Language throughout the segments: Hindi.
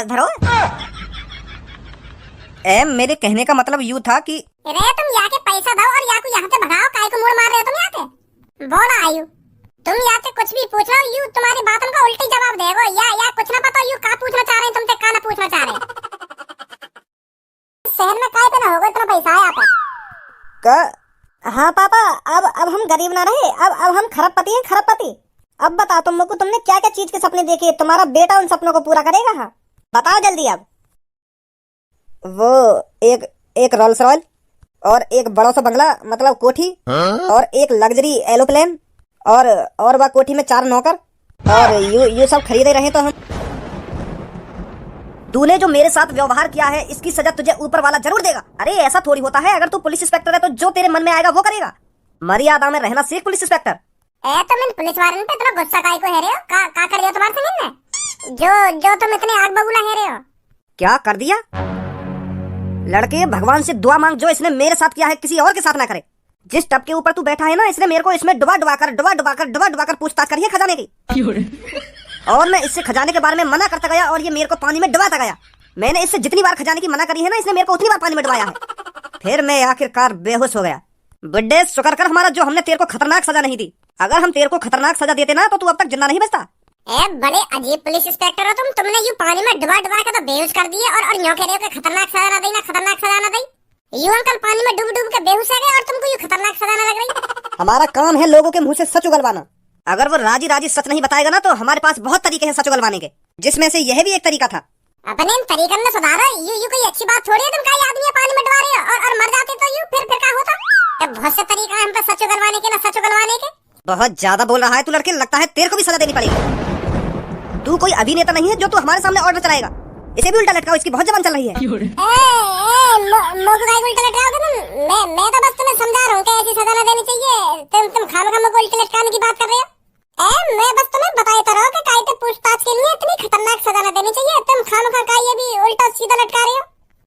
लाश धरो। मेरे कहने का मतलब यूँ था कि रे तुम यहाँ के पैसा दो और यहाँ को यहाँ से भगाओ, काय को मुड़ मार रहे हो तुम यहाँ के। बोला आयु तुम यहाँ से कुछ भी पूछ रहे हो, यू तुम्हारी बातों का उल्टी जवाब देगो। या कुछ ना पता, यू का पूछना चाह रहे हैं तुमसे, का ना पूछना चाह रहे हैं। शहर में काय पे ना होगा इतना पैसा है यहाँ पे। हाँ पापा, अब हम गरीब ना रहे, अब हम खरबपति हैं, खरबपति। अब बताओ तुम लोग को, तुमने क्या क्या चीज के सपने देखे, तुम्हारा बेटा उन सपनों को पूरा करेगा। हाँ बताओ जल्दी। अब वो एक रोल्स रॉयल और एक बड़ा सा बंगला, मतलब कोठी, और एक लग्जरी एरोप्लेन, और वह कोठी में 4 नौकर, और यू सब खरीदे रहे। तो हम तूने जो मेरे साथ व्यवहार किया है, इसकी सजा तुझे ऊपर वाला जरूर देगा। अरे ऐसा थोड़ी होता है, अगर तू पुलिस इंस्पेक्टर है तो जो तेरे मन में आएगा वो करेगा। मर्यादा में रहना सीख पुलिस इंस्पेक्टर। तुम इन पुलिस वालों पे इतना गुस्सा काहे को है रहे हो? का कर दिया तुम्हारे संग ने? जो तुम इतने आग बबूला है रहे हो। क्या कर दिया? लड़के, भगवान से दुआ मांग, जो इसने मेरे साथ किया है किसी और के साथ ना करे। जिस टब के ऊपर तू बैठा है ना, इसने मेरे को इसमें डुबा कर पूछताछ करी है खजाने की। और मैं इससे खजाने के बारे में मना करता गया और ये मेरे को पानी में डुबाता गया। मैंने इससे जितनी बार खजाने की मना करी है ना, इसने मेरे को उतनी बार पानी में डुबाया है। फिर मैं आखिरकार बेहोश हो गया। बुड्ढे, शुक्र कर हमारा जो हमने तेरे को खतरनाक सजा नहीं दी। अगर हम तेरे को खतरनाक सजा देते ना तो तू अब तक जिंदा नहीं बचता। बड़े अजीब पुलिस इंस्पेक्टर हो तुमने यूं पानी में डुबा के तो बेहोश कर दिए, और यूं कह रहे हो कि खतरनाक सजा ना देना, खतरनाक सजा ना दी। यूं अंकल पानी में डूब के बेहोश हो गए और तुमको यूं खतरनाक सजा ना लग रही। हमारा काम है लोगों के मुंह से सच उगलवाना। अगर वो राजी सच नहीं बताएगा ना, तो हमारे पास बहुत तरीके हैं सच उगलवाने के, जिसमें से यह भी एक तरीका था। अपने इन तरीकों में सुधारो। यू कोई अच्छी बात थोड़ी है, तुम कई आदमी पानी में डुबा रहे हो और मर जाते तो यू फिर क्या होता? बहुत से तरीका है हम पे सच उगलवाने के, ना सच उगलवाने के। बहुत ज्यादा बोल रहा है तू लड़के, लगता है तेरे को भी सजा देनी पड़ेगी। तू कोई अभिनेता नहीं है जो तू हमारे सामने ऑर्डर चलाएगा। इसे भी उल्टा लटकाओ, इसकी बहुत जबान चल रही है। उल्टा लटकाओगे तुम? मैं तो बस तुम्हें समझा रहा हूँ कि ऐसी सजा ना देनी चाहिए। तुम खामखा मुझको उल्टे लटकाने की बात कर रहे हो। मैं बस तुम्हें बताता रहा कि कायदे पूछताछ के लिए इतनी खतरनाक सजा न देनी चाहिए। तुम खामखा का ये भी उल्टा सीधा लटका रहे हो,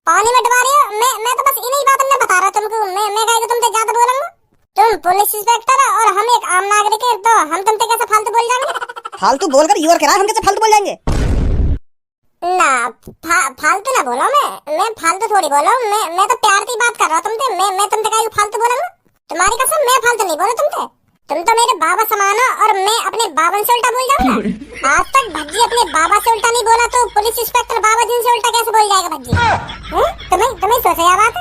पानी में डुबा रहे हो। मैं तो बस इन्हीं बातों में बता रहा तुमको। मैं काहे को तुमसे ज्यादा बोलूंगा? तुम पुलिस इंस्पेक्टर और हम एक आम नागरिक है, तो हम तुमसे कैसे फालतू बोल जाएंगे? फालतू बोलकर यूर करा, हम कैसे फालतू बोल जाएंगे? ना फालतू ना बोलो। मैं फालतू थोड़ी बोलो। मैं तो प्यार की बात कर रहा हूँ तुमसे। मैं तुमसे काहे को फालतू बोलूंगा? तुम्हारी कसम, मैं फालतू नहीं बोला तुमसे। तुम तो मेरे बाबा समान हो और मैं अपने बाबा से उल्टा बोल जाऊंगा। आज तक भज्जी अपने बाबा से उल्टा नहीं बोला, तो पुलिस इंस्पेक्टर बाबा जी से उल्टा कैसे बोल जाएगा भज्जी? तुम्हें सोचा यार बात?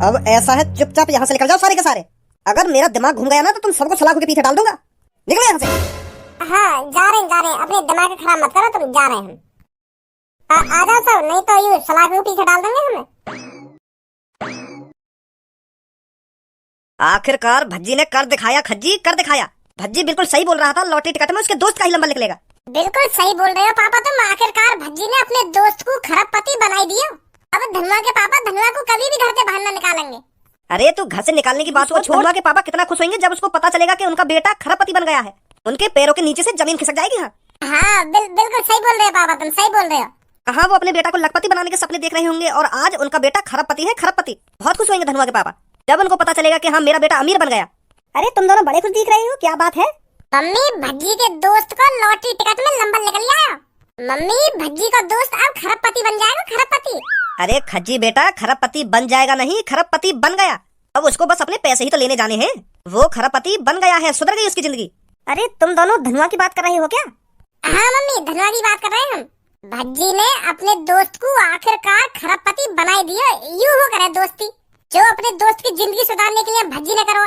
अब ऐसा है, चुपचाप यहाँ से निकल जाओ सारे के सारे। अगर मेरा दिमाग घूम गया ना तो तुम सबको सलाखों के पीछे डाल दूंगा। निकलो यहाँ से। हाँ जा रहे हैं। अपने दिमाग खराब मत करो, तुम जा रहे हैं। आ जाओ सब, नहीं तो यूं सलाखों के पीछे डाल देंगे हमें। आखिरकार भज्जी ने कर दिखाया, खज्जी कर दिखाया। भज्जी बिल्कुल सही बोल रहा था, लॉटरी टिकट में उसके दोस्त का ही नंबर निकलेगा। बिल्कुल सही बोल रहे हो पापा तुम। आखिरकार भज्जी ने अपने दोस्त को खरबपति बनाई दिया। अब धनुआ के पापा धनुआ को कभी भी घर से बाहर न निकालेंगे। अरे तू घर से निकालने की बात को छोड़। धनुआ के पापा कितना खुश होंगे जब उसको पता चलेगा कि उनका बेटा खरबपति बन गया है। उनके पैरों के नीचे से जमीन खिसक जाएगी। हाँ बिल्कुल सही बोल रहे हो पापा, तुम सही बोल रहे हो। हाँ, वो अपने बेटा को लखपति बनाने के सपने देख रहे होंगे और आज उनका बेटा खरबपति है, खरबपति। बहुत खुश होंगे धनुआ के पापा जब उनको पता चलेगा कि हाँ मेरा बेटा अमीर बन गया। अरे तुम दोनों बड़े खुश दिख रहे हो, क्या बात है? मम्मी भज्जी के दोस्त को लॉटरी टिकट में नंबर निकल आया। मम्मी भज्जी का दोस्त अब खरबपति बन जाएगा, खरबपति। अरे खज्जी बेटा, खरबपति बन जाएगा नहीं, खरबपति बन गया। अब उसको बस अपने पैसे ही तो लेने जाने हैं। वो खरबपति बन गया है, सुधर गई उसकी जिंदगी। अरे तुम दोनों धनुआ की बात कर रहे हो क्या? हाँ मम्मी, धनुआ की बात कर रहे हैं हम। भज्जी ने अपने दोस्त को आखिरकार खरबपति बनाई दिया। यूं हो करे दोस्ती जो अपने दोस्त की जिंदगी सुधारने के लिए भज्जी ने करवा।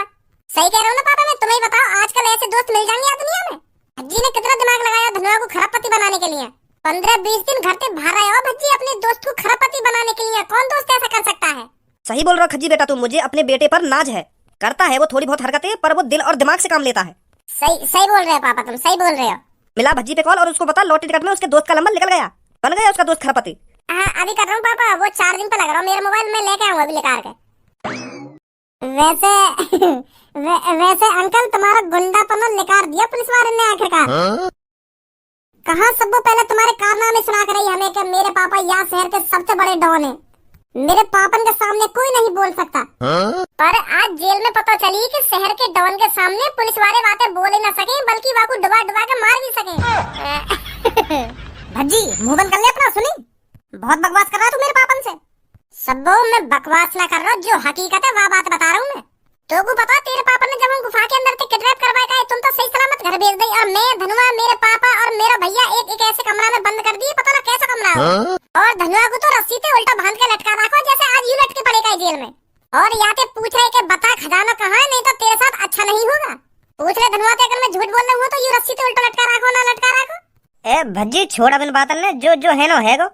सही कह रहा हूँ ना पापा? मैं तुम्हें बताओ, आजकल ऐसे दोस्त मिल जाएंगे यार दुनिया में। भज्जी ने कितना दिमाग लगाया धनुआ को खरबपति बनाने के लिए। 15-20 दिन घर से बाहर आया भज्जी अपने दोस्त को खरबपति बनाने के लिए। कौन दोस्त ऐसा कर सकता है? सही बोल रहा खज्जी बेटा तू। मुझे अपने बेटे पर नाज है। करता है वो थोड़ी बहुत हरकतें, पर वो दिल और दिमाग से काम लेता है। सही बोल रहे हो पापा, तुम सही बोल रहे हो। मिला भज्जी पे कॉल और उसको बता लॉटरी टिकट में उसके दोस्त का नंबर निकल गया, बन गया उसका दोस्त खरबपति। हाँ अभी कर रहा हूँ पापा, वो 4 दिन पे लग रहा हूँ। मेरा मोबाइल में लेके आऊंगा अभी लेकर के। वैसे अंकल तुम्हारा गुंडापना निकाल दिया पुलिस वाले ने आखिरकार। कहाँ सबसे पहले तुम्हारे कारनामे सुना कर रही हमें कि मेरे पापा यहाँ शहर के सबसे बड़े डॉन हैं। मेरे पापन के सामने कोई नहीं बोल सकता। पर आज जेल में पता चली कि शहर के डॉन के सामने पुलिस वाले बातें बोल ही न सके, बल्कि वाको डुबा के मार भी सके। भज्जी मुंह बंद कर ले अपना, सुनी बहुत बकवास कर रहा तू मेरे पापन से। सब्बो मैं बकवास ना कर रहा हूँ, जो हकीकत है वह बात बता रहा हूँ मैं। तो को पता तेरे पापा ने जब हम गुफा के अंदर से किडनैप करवाया का, तुम तो सही सलामत घर भेज दी और मैं धनुआ मेरे पापा और मेरा भैया एक ऐसे कमरा में बंद कर दिए, पता ना कैसा कमरा है। और धनुआ को तो रस्सी पे उल्टा बांध के लटका रखो जैसे आज यूं लटके पड़ेगा जेल में। और यहाँ पे पूछ रहे कि बता खजाना कहाँ है, नहीं तो तेरे साथ अच्छा नहीं होगा। पूछ रहे धनुआ ते, अगर मैं झूठ बोल रहा हूँ तो यूं रस्सी पे उल्टा लटका रखो ना लटका रखो। ए भज्जी छोड़ बिन बातन ने, जो है नो है गो।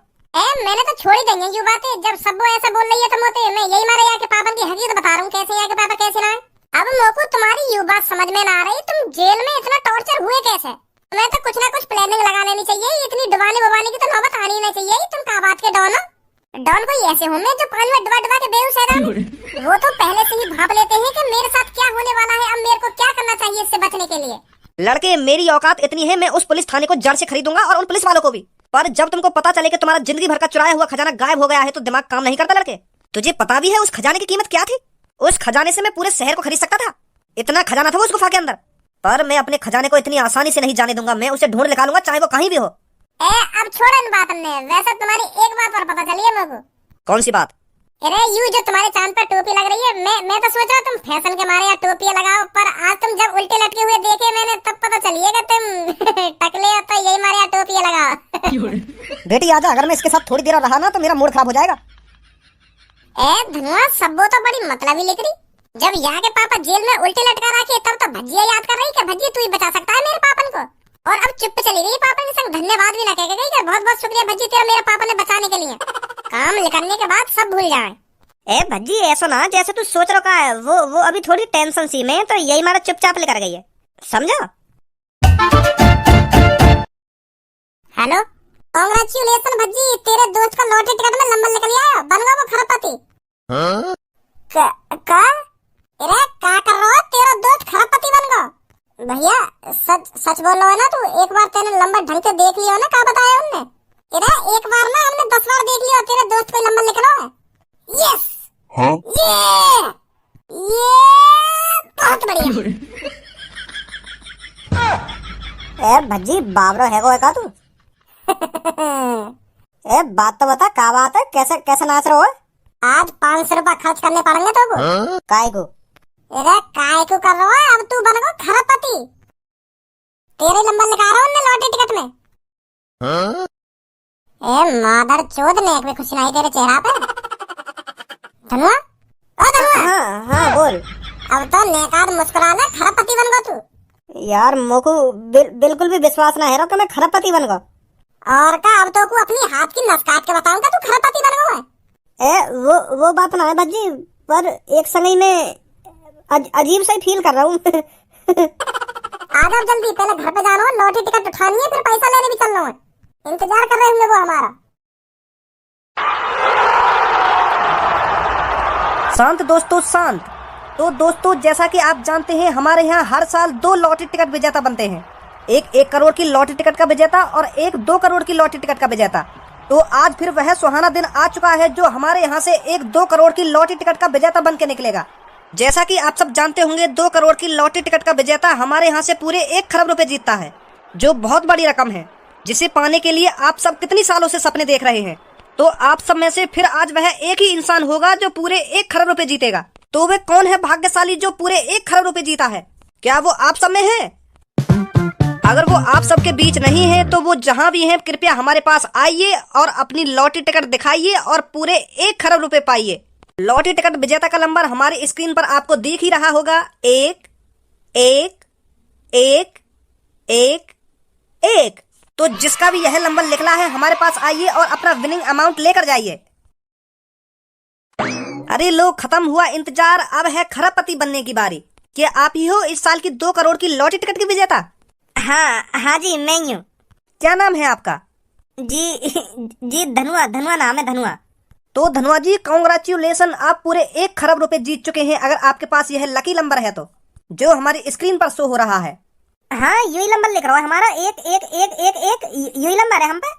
मैंने तो छोड़ ही देंगे यू बातें, जब सबको ऐसा बोल रही है तो मोते मैं यही मारे यहाँ के पापन की हकीकत बता रहा हूँ, कैसे यहाँ के पापा कैसे ना है। अब मोको तुम्हारी यू बात समझ में ना आ रही, तुम जेल में इतना टॉर्चर हुए कैसे? तुम्हें तो कुछ ना कुछ प्लानिंग लगा लेनी चाहिए, इतनी डुबाने बुबाने की तो नौबत आनी नहीं चाहिए। तुम कहा बात के डॉन हो? डॉन कोई ऐसे होंगे जो पानी में डुबा डुबा के बेहोश है। वो तो पहले से ही भाप लेते हैं कि मेरे साथ क्या होने वाला है, अब मेरे को क्या करना चाहिए इससे बचने के लिए। लड़के मेरी औकात इतनी है, मैं उस पुलिस थाने को जड़ से खरीदूंगा और उन पुलिस वालों को भी। पर जब तुमको पता चले कि तुम्हारा जिंदगी भर का चुराया हुआ खजाना गायब हो गया है तो दिमाग काम नहीं करता लड़के। तुझे पता भी है उस खजाने की कीमत क्या थी? उस खजाने से मैं पूरे शहर को खरीद सकता था, इतना खजाना था वो उस गुफा के अंदर। पर मैं अपने खजाने को इतनी आसानी से नहीं जाने दूंगा, मैं उसे ढूंढ निकालूंगा चाहे वो कहीं भी हो। अब छोड़ इन बात ने, वैसे तुम्हारी एक बात और पता चली है मेरे को। कौन सी बात? अरे यू जो तुम्हारे चांद पर टोपी लग रही है, मैं तो सोच रहा तुम फैशन के मारे या टोपी लगाओ, पर आज तुम जब उल्टे लटके हुए देखे मैंने तब पता चली है कि तुम टकले हो तो यही मारे या टोपी लगाओ। बेटी आजा, अगर मैं इसके साथ थोड़ी देर रहा ना तो मेरा मूड खराब हो जाएगा। धनुआ सब्बो तो बड़ी मतलबी लिख रही, जब यहाँ के पापा जेल में उल्टे लटका रखे तब तो भज्जिया याद कर रही कि भज्जी तू ही बचा सकता है मेरे पापन को। और अब चुप चली गई, पापा के संग धन्यवाद भी ना कह गई कि बहुत बहुत शुक्रिया भज्जी तेरा मेरे पापा ने बचाने के लिए। काम करने के बाद सब भूल जाए। ए भज्जी ऐसा ना जैसे तू सोच रखा है, वो अभी थोड़ी टेंशन सी में तो यही मारा चुपचाप लेकर गई है, समझा? हेलो, कांग्रेचुलेशन भज्जी, तेरे दोस्त का लॉटरी टिकट में नंबर निकल आया, बन गया वो खरबपति। का अरे क्या कर रहा है, तेरा दोस्त खरबपति बन गया? भैया सच बोल रहा है ना तू? एक बार तेने नंबर ढंग से देख लिया ना, क्या बताया उनने? अरे एक बार ना हमने 10 बार देख लिया, तेरे दोस्त को नंबर लिखना है। यस हाँ? ये बहुत बढ़िया। ए भज्जी बाबरो है गो का तू? ए बात तो बता, क्या बात है, कैसे नाच रहे हो? आज 500 रुपया खर्च करने पड़ेंगे तो काय को? अरे काय को कर रहा है, अब तू बन गया खरबपति। तेरे नंबर लिखा रहा हूँ लॉटरी टिकट में। ए मादर चोद ने भी खुश नहीं तेरे चेहरा पे। धनुआ, ओ धनुआ। हाँ बोल। अब तो नेकाद मुस्कुरा ले, खरबपति बन गया तू। यार मोको बिल्कुल भी विश्वास ना है रो कि मैं खरबपति बन गया। और का अब तो को अपनी हाथ की नस काट के बताऊंगा तू खरबपति बन गया है। वो बात ना है भज्जी, पर एक समय में अजीब सा ही फील कर रहा हूँ। आजा जल्दी, पहले घर पे जाना है, लॉटरी टिकट उठानी है, फिर पैसा लेने भी चलना है। इंतजार कर रहे होंगे वो हमारा। शांत दोस्तों शांत। तो दोस्तों जैसा कि आप जानते हैं हमारे यहाँ हर साल 2 लॉटरी टिकट विजेता बनते हैं, एक 1 करोड़ की लॉटरी टिकट का विजेता और एक 2 करोड़ की लॉटरी टिकट का विजेता। तो आज फिर वह सुहाना दिन आ चुका है जो हमारे यहाँ से एक 2 करोड़ की लॉटरी टिकट का विजेता बन के निकलेगा। जैसा कि आप सब जानते होंगे 2 करोड़ की लॉटरी टिकट का विजेता हमारे यहाँ से पूरे 1 खरब रुपए जीतता है, जो बहुत बड़ी रकम है, जिसे पाने के लिए आप सब कितनी सालों से सपने देख रहे हैं। तो आप सब में से फिर आज वह एक ही इंसान होगा जो पूरे 1 खरब रुपए जीतेगा। तो वह कौन है भाग्यशाली जो पूरे 1 खरब रुपए जीता है? क्या वो आप सब में है? अगर वो आप सबके बीच नहीं है तो वो जहां भी हैं कृपया हमारे पास आइए और अपनी लॉटरी टिकट दिखाइए और पूरे 1 खरब रुपए पाइए। लॉटरी टिकट विजेता का नंबर हमारी स्क्रीन पर आपको दिख ही रहा होगा, 1 1 1 1 1। तो जिसका भी यह नंबर निकला है हमारे पास आइए और अपना विनिंग अमाउंट लेकर जाइए। अरे लो, खत्म हुआ इंतजार, अब है खरबपति बनने की बारी। क्या आप ही हो इस साल की 2 करोड़ की लॉटरी टिकट की विजेता? हाँ जी मैं ही हूँ। क्या नाम है आपका? जी धनुआ नाम है, धनुआ। तो धनुआ जी कांग्रेचुलेशन, आप पूरे 1 खरब रुपए जीत चुके हैं अगर आपके पास यह लकी नंबर है तो, जो हमारी स्क्रीन पर शो हो रहा है। हाँ यही नंबर लिख रहा है हमारा, 1 1 1 1 1, यही नंबर है हम पे।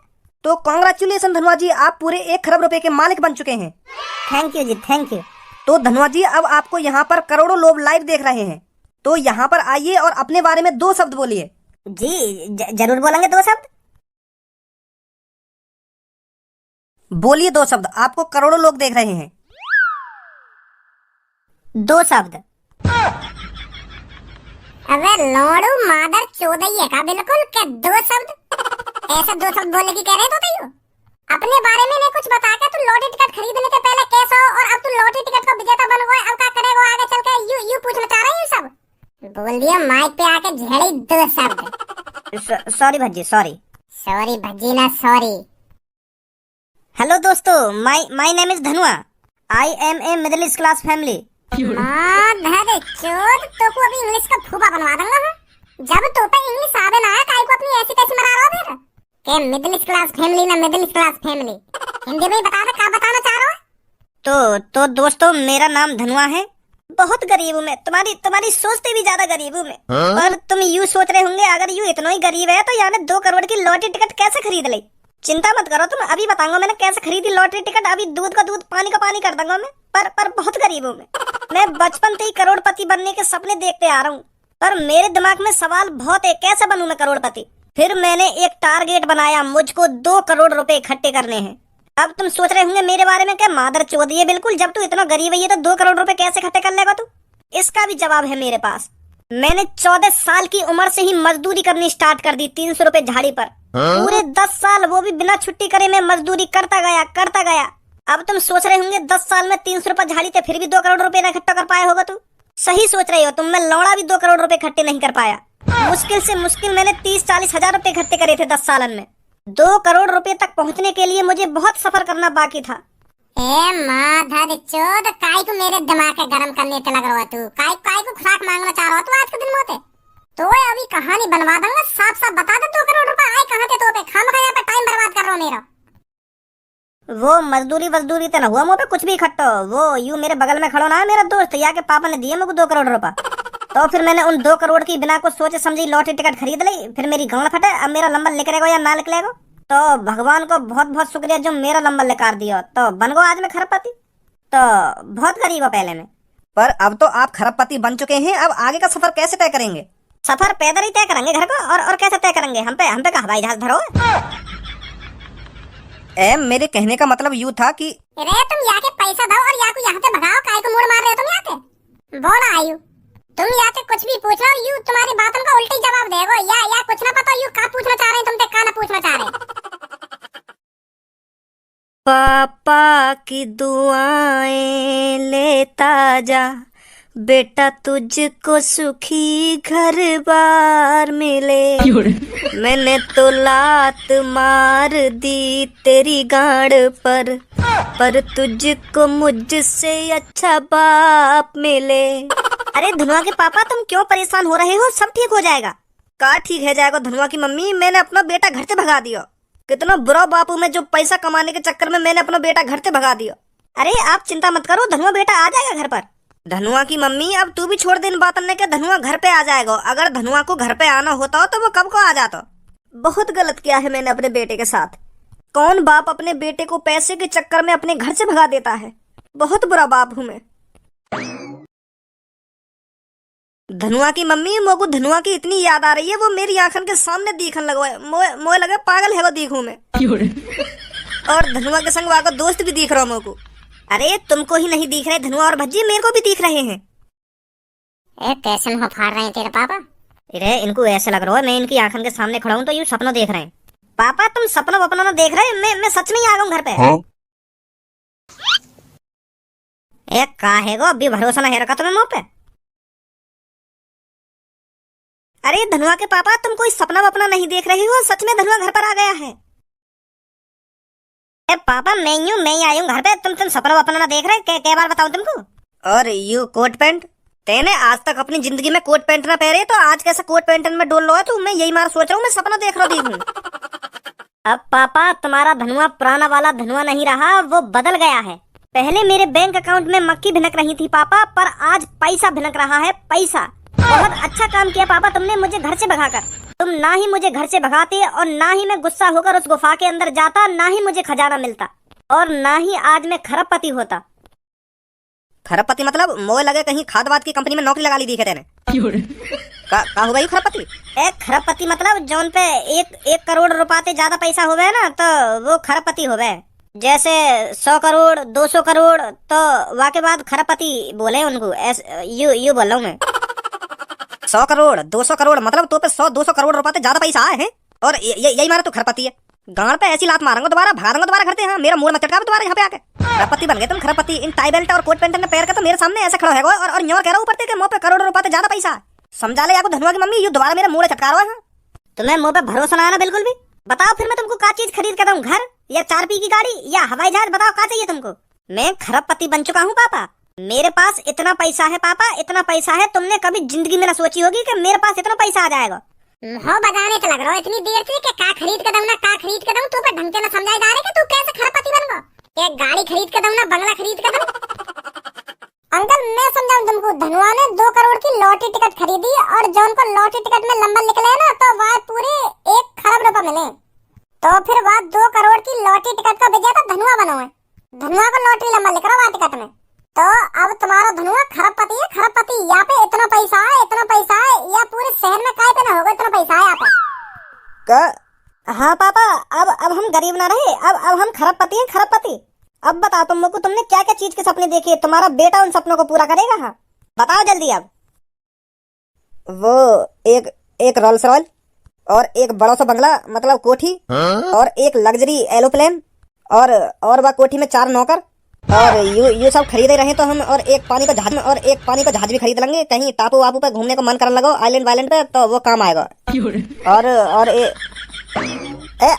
तो कांग्रेचुलेशन धनुआ जी, आप पूरे 1 खरब रुपए के मालिक बन चुके हैं। थैंक यू जी, थैंक यू। तो धनुआ जी अब आपको यहाँ पर करोड़ों लोग लाइव देख रहे हैं, तो यहाँ पर आइए और अपने बारे में 2 शब्द बोलिए। जी जरूर बोलेंगे 2 शब्द। बोलिए 2 शब्द, आपको करोड़ों लोग देख रहे हैं। 2 शब्द। अबे लोड़ू मादर चोदइये का बिल्कुल क्या 2 शब्द? ऐसा 2 शब्द बोलने की कह रहे तो तू अपने बारे में नहीं कुछ बता के तू लॉटरी टिकट खरीदने के पहले कैसा हो और अब तू लॉटरी टिकट का विजेता बन गया, अब क्या करेगा आगे चल के? यू पूछना चाह रहा है सब? बोल दिया माइक पे आके झेड़ी 2 शब्द। Sorry Bhajji, sorry. Sorry Bhajji ना सॉरी। हेलो दोस्तों, my name is Dhanua. I am a middle class family. माधर चोद तो को अभी इंग्लिश का फूफा बनवा दूंगा मैं। जब तो पे इंग्लिश आवे ना है काई को अपनी ऐसी कैसी मरा रहा हो फिर? के मिडिल क्लास फैमिली ना मिडिल क्लास फैमिली। हिंदी में बता दे क्या बताना चाह रहा हो? तो दोस्तों, मेरा नाम धनुआ है। बहुत गरीब हूँ मैं, तुम्हारी सोचते भी ज्यादा गरीब हूँ मैं। और तुम यूँ सोच रहे होंगे अगर यूँ इतना ही गरीब है तो यार 2 करोड़ की लॉटरी टिकट कैसे खरीद ली? चिंता मत करो, तुम अभी बताऊंगा मैंने कैसे खरीदी लॉटरी टिकट। अभी दूध का दूध पानी का पानी कर दूंगा मैं। पर बहुत गरीब हूँ मैं बचपन से ही करोड़पति बनने के सपने देखते आ रहा हूँ। पर मेरे दिमाग में सवाल बहुत है, कैसे बनूं मैं करोड़पति? फिर मैंने एक टारगेट बनाया, मुझको 2 करोड़ रुपए इकट्ठे करने हैं। अब तुम सोच रहे होंगे मेरे बारे में क्या मादर चोद ये बिल्कुल, जब तू इतना गरीब है तो 2 करोड़ रुपए कैसे इकट्ठे कर लेगा तू? इसका भी जवाब है मेरे पास। मैंने 14 साल की उम्र से ही मजदूरी करनी स्टार्ट कर दी, 300 रुपए झाड़ी पर। पूरे 10 साल, वो भी बिना छुट्टी करे मैं मजदूरी करता गया। अब तुम सोच रहे होंगे 10 साल में 300 रुपए झाड़ी थे फिर भी 2 करोड़ रुपए इकट्ठा कर पाया होगा तू। सही सोच रही हो तुम, मैं लौड़ा भी 2 करोड़ रुपए इकट्ठे नहीं कर पाया। मुश्किल से मुश्किल मैंने 30-40 हजार रुपए इकट्ठे करे थे 10 सालन में। 2 करोड़ रुपए तक पहुंचने के लिए मुझे बहुत सफर करना बाकी था। ए माधर चोद, काय को मेरे दिमाग के गरम करने पे लग रहा तू? काय को खुराक मांगना चाह रहा तू आज के दिन मोते? तो अभी कहानी बनवा दूंगा, साफ बता दे 2 करोड़ रुपए आए कहां थे? तो पे खामखा यहाँ पे टाइम बर्बाद कर रहा हूं मेरा। वो मजदूरी तो ना हुआ मुँह पे कुछ भी इकट्ठा। वो यूं मेरे बगल में खड़ो ना मेरा दोस्त, या के पापा ने दिए मुझे 2 करोड़ रुपए। तो फिर मैंने उन 2 करोड़ की बिना कुछ सोचे समझी लॉटरी टिकट खरीद ली। फिर मेरी गांड फटे, अब मेरा नंबर निकलेगा या ना निकलेगा? तो भगवान को बहुत बहुत शुक्रिया जो मेरा नंबर निकाल दिया, तो बन गो आज मैं खरबपति। तो बहुत गरीब हो पहले में, पर अब तो आप खरबपति बन चुके हैं। अब आगे का सफर कैसे तय करेंगे? सफर पैदल ही तय करेंगे घर को, और कैसे तय करेंगे? हम पे का हवाई जहाज धरो? मेरे कहने का मतलब यूँ था कि अरे तुम या के पैसा दो और या को यहाँ से भगाओ, काय को मुड़ मार रहे हो तुम यहाँ पे? बोला आयु तुम यहाँ से कुछ भी पूछ रहे हो, यू तुम्हारी बातों का उल्टी जवाब देगो। या कुछ ना पता, यू का पूछना चाह रहे हैं तुम ते का ना पूछना चाह रहे? पापा की दुआएं लेता जा बेटा, तुझको सुखी घर बार मिले। मैंने तो लात मार दी तेरी गाड़ पर तुझको मुझसे अच्छा बाप मिले। अरे धनुआ के पापा, तुम क्यों परेशान हो रहे हो? सब ठीक हो जाएगा। का ठीक है जाएगा धनुआ की मम्मी? मैंने अपना बेटा घर से भगा दिया। कितना बुरा बापू मैं जो पैसा कमाने के चक्कर में मैंने अपना बेटा घर से भगा दिया। अरे आप चिंता मत करो, धनुआ बेटा आ जाएगा घर पर। धनुआ की मम्मी, अब तू भी छोड़ दे इन बातों ने के धनुआ घर पे आ जाएगा। अगर धनुआ को घर पे आना होता हो तो वो कब को आ जाता। बहुत गलत किया है मैंने अपने बेटे के साथ। कौन बाप अपने बेटे को पैसे के चक्कर में अपने घर से भगा देता है? बहुत बुरा बाप हूँ मैं। धनुआ की मम्मी, मोको धनुआ की इतनी याद आ रही है, वो मेरी आंखन के सामने दिखन लगवाए। मोए लगे पागल है वो दिखूं मैं। और धनुआ के संग वाको दोस्त भी दिख रहा हूँ मोको। अरे तुमको ही नहीं दिख रहे धनुआ और भज्जी, मेरे को भी दिख रहे हैं। कैसे मुंह फाड़ रहे हैं तेरे पापा? अरे इनको ऐसे लग रहा है मैं इनकी आंखन के सामने खड़ा हूँ तो ये सपना देख रहे हैं। पापा तुम सपना वपना ना देख रहे, मैं सच में ही आ गया हूँ घर पे। एक का है गो, अभी भरोसा ना है रखा तुम्हें मुंह पे। अरे धनुआ के पापा, तुम कोई सपना वपना नहीं देख रहे हो, सच में धनुआ घर पर आ गया है। पापा मैं ही आई हूँ घर पे, तुम सपना वपना ना देख रहे? क्या बार बताऊं तुमको? और यू कोट पैंट, तेने आज तक अपनी जिंदगी में कोट पैंट ना पहने, तो आज कैसा कोट पैंट में डोल लो है तू? मैं यही मार सोच रहा हूँ, मैं सपना देख रहा हूँ। अब पापा तुम्हारा धनुआ पुराना वाला धनुआ नहीं रहा, वो बदल गया है। पहले मेरे बैंक अकाउंट में मक्खी भिनक रही थी पापा, पर आज पैसा भिनक रहा है, पैसा। बहुत अच्छा काम किया पापा तुमने मुझे घर से भगाकर। तुम ना ही मुझे घर से भगाते और ना ही मैं गुस्सा होकर उस गुफा के अंदर जाता, ना ही मुझे खजाना मिलता, और ना ही आज मैं खरबपति होता। खरबपति मतलब मोए लगे कहीं खाद वाद की कंपनी में नौकरी लगा ली दी तेने। का हो गई खरबपति? एक खरबपति मतलब जौन पे 1 करोड़ रुपये ज्यादा पैसा होवे ना, तो वो खरबपति होवे। जैसे 100 करोड़ 200 करोड़, तो वाके बाद खरपति बोले उनको, यू बोल रहा हूँ मैं। 100 करोड़ 200 करोड़ मतलब तो पे 100-200 करोड़ रुपए से ज्यादा पैसा आए हैं, और यही मारे तो खरपति है। गांड पे ऐसी लात मारूंगा दोबारा, भगा दूंगा दोबारा घर से। हाँ, मेरा मूड मत चटका दोबारा यहाँ पे आके। खरपति बन गए तुम, खरपति। इन टाई बेल्ट और कोट पैंट ने पैर के तो मेरे सामने ऐसे खड़ा है और न्योर कह रहा ऊपर के मुंह पे करोड़ों रुपए से ज्यादा पैसा। समझा ले आपको धनुआ की मम्मी, यू दोबारा मेरे मुंह चटका रहा है। तुम्हें मुंह पे भरोसा ना है ना बिल्कुल भी? बताओ फिर मैं तुमको क्या चीज खरीद के दूं, घर या 4 की गाड़ी या हवाई जहाज? बताओ क्या चाहिए तुमको? मैं खरबपति बन चुका हूँ पापा, मेरे पास इतना पैसा है पापा, इतना पैसा है तुमने कभी जिंदगी में ना सोची होगी कि मेरे पास इतना पैसा आ जाएगा। हो बजाने तो लग रहा है इतनी देर से कि का खरीद के दूं ना का खरीद के दूं, तू पे ढंग से ना समझाई जा रहे कि तू कैसे खरबपति बन गो। एक गाड़ी खरीद के दूं ना बंगला खरीद के दूं? अंकल मैं समझाऊं तुमको, धनुआ ने 2 करोड़ की लॉटरी टिकट खरीदी और जौन को लॉटरी टिकट में नंबर निकले ना तो वह पूरे 1 खरब रुपए मिले। तो फिर वह 2 करोड़ की लॉटरी टिकट का विजेता धनुआ बनो है। धनुआ को लॉटरी नंबर लिख रहा है टिकट में। तो अब तुम्हारा धनुआ खरबपति है, खरबपति। यहाँ पे इतना पैसा है, इतना पैसा है, या पूरे शहर में काय पे ना होगा इतना पैसा है यहाँ पे। हाँ पापा, अब हम गरीब ना रहे, अब हम खरबपति हैं, खरबपति। अब बताओ तुमने क्या क्या चीज के सपने देखे? तुम्हारा बेटा उन सपनों को पूरा करेगा? हाँ बताओ जल्दी। अब वो एक रोल्स रॉयल और एक बड़ा सा बंगला मतलब कोठी, और एक लग्जरी एरोप्लेन, और वह कोठी में 4 नौकर, और यू सब खरीदे रहे तो हम, और एक पानी का जहाज भी खरीद लेंगे। कहीं टापू वापू पे घूमने को मन करने लगो, आइलैंड वाइलैंड पे, तो वो काम आएगा। और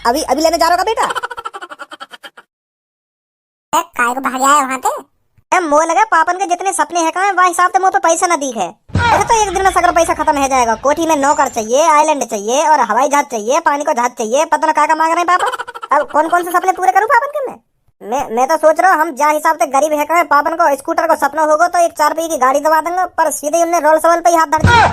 अभी लेने जा रहा होगा बेटा? काय को भाग गया है वहाँ पे? मोह लगा पापन के जितने सपने हैं कहाँ, वह हिसाब से मुँह पे पैसा न दिख है। अरे तो एक दिन में सगर पैसा खत्म हो जाएगा। कोठी में नौकर चाहिए, आइलैंड चाहिए, और हवाई जहाज चाहिए, पानी का जहाज चाहिए, पता ना क्या मांग रहे हैं पापा। अब कौन कौन से सपने पूरे करूँ पापन के? मैं तो सोच रहा हूँ हम जहाँ हिसाब से गरीब है कहाँ, पापन को स्कूटर को सपना होगा तो एक 4 पहिए की गाड़ी दबा देंगे, पर सीधे उन्हें रोल्स रॉयल पे ही हाथ धर दिया।